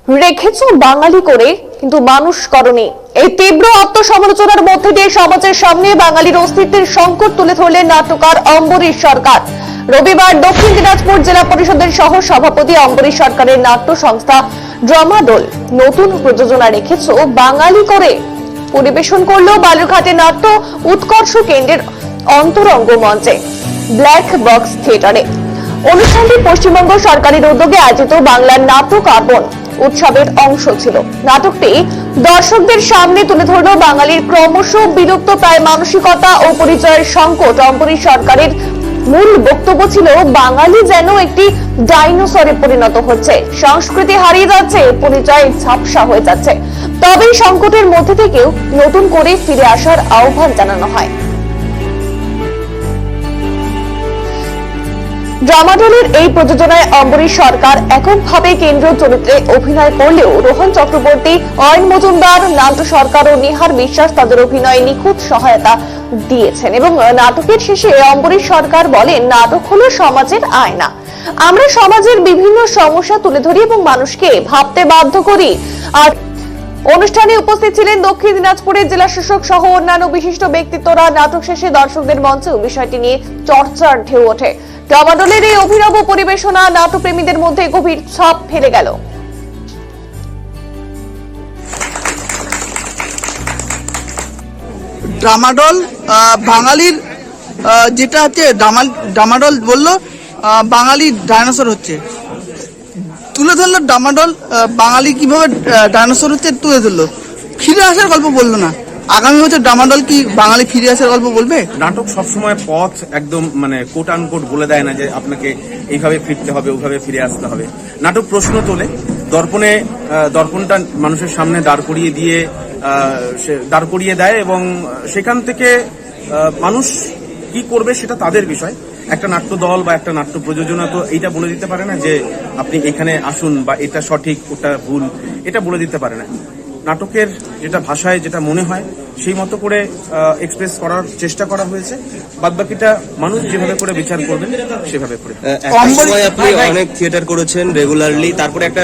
রেখেছো বাঙালি করে কিন্তু মানুষ করনি। এই তীব্র আত্মসমালোচনার মধ্যে দিয়ে সমাজের সামনে বাঙালির অস্তিত্বের সংকট তুলে ধরলেন নাট্যকার অম্বরীশ সরকার। রবিবার দক্ষিণ দিনাজপুর জেলা পরিষদের সহ সভাপতি অম্বরীশ সরকারের নাট্য সংস্থা ড্রামাডোল নতুন প্রযোজনা রেখেছো বাঙালি করে পরিবেশন করলো বালুরঘাটের নাট্য উৎকর্ষ কেন্দ্রের অন্তরঙ্গ মঞ্চে ব্ল্যাক বক্স থিয়েটারে। অনুষ্ঠানটি পশ্চিমবঙ্গ সরকারের উদ্যোগে আয়োজিত বাংলার নাট্য কার্বন উৎসবের অংশ ছিল। নাটকটি দর্শকদের সামনে তুলে ধরল বাঙালির ক্রমশ বিলুপ্ত প্রায় মানসিকতা ও পরিচয়ের সংকট। অম্বরীশ সরকারের মূল বক্তব্য ছিল বাঙালি যেন একটি ডাইনোসরে পরিণত হচ্ছে, সংস্কৃতি হারিয়ে যাচ্ছে, পরিচয় ঝাপসা হয়ে যাচ্ছে। তবে সংকটের মধ্যে থেকেও নতুন করে ফিরে আসার আহ্বান জানানো হয়। ড্রামাডোলের এই প্রযোজনায় অম্বরীশ সরকার এককভাবে কেন্দ্রীয় চরিত্রে অভিনয় করলেও রোহন চক্রবর্তী, অয়ন মজুমদার, নান্ত সরকার ও নিহার বিশ্বাস তাদের অভিনয়ে নিখুঁত সহায়তা দিয়েছেন। এবং নাটকের শেষে অম্বরীশ সরকার বলেন, নাটক হলো সমাজের আয়না। আমরা সমাজের বিভিন্ন সমস্যা তুলে ধরি এবং মানুষকে ভাবতে বাধ্য করি। আর অনুষ্ঠানে উপস্থিত ছিলেন দক্ষিণ দিনাজপুরের জেলা শাসক সহ অন্যান্য বিশিষ্ট ব্যক্তিত্বরা। নাটক শেষে দর্শকদের মঞ্চে বিষয়টি নিয়ে চর্চার ঢেউ ওঠে। ড্রামাডোলের এই অভিনব পরিবেশনা নাট্যপ্রেমীদের মধ্যে গভীর ছাপ ফেলে গেল। ড্রামাডোল বাঙালির যেটা হচ্ছে ড্রামাডোল বললো বাঙালি ডাইনোসর হচ্ছে, তুলে ধরলো। ড্রামাডোল বাঙালি কিভাবে ডাইনোসর হচ্ছে তুলে ধরলো, ফিরে আসার গল্প বললো না। আগামী বছর ড্রামাডোল কি বাঙালি ফিরে আসার গল্প বলবে? নাটক সবসময় পথ একদম কোট আনকোট বলে দেয় না যে আপনাকে এইভাবে ফিরতে হবে, ওইভাবে ফিরে আসতে হবে। নাটক প্রশ্ন তোলে, দর্পণটা মানুষের সামনে দাঁড় করিয়ে দেয় এবং সেখান থেকে মানুষ কি করবে সেটা তাদের বিষয়। একটা নাট্য দল বা একটা নাট্য প্রযোজনা তো এইটা বলে দিতে পারে না যে আপনি এখানে আসুন বা এটা সঠিক ওটা ভুল, এটা বলে দিতে পারে না। নাটকের যেটা ভাষায় যেটা মনে হয় সেই মতো করে এক্সপ্রেস করার চেষ্টা করা হয়েছে। বাদবাকিটা মানুষ যেভাবে করে বিচার করবেন সেভাবে করে। আপনি অনেক থিয়েটার করেছেন রেগুলারলি, তারপরে একটা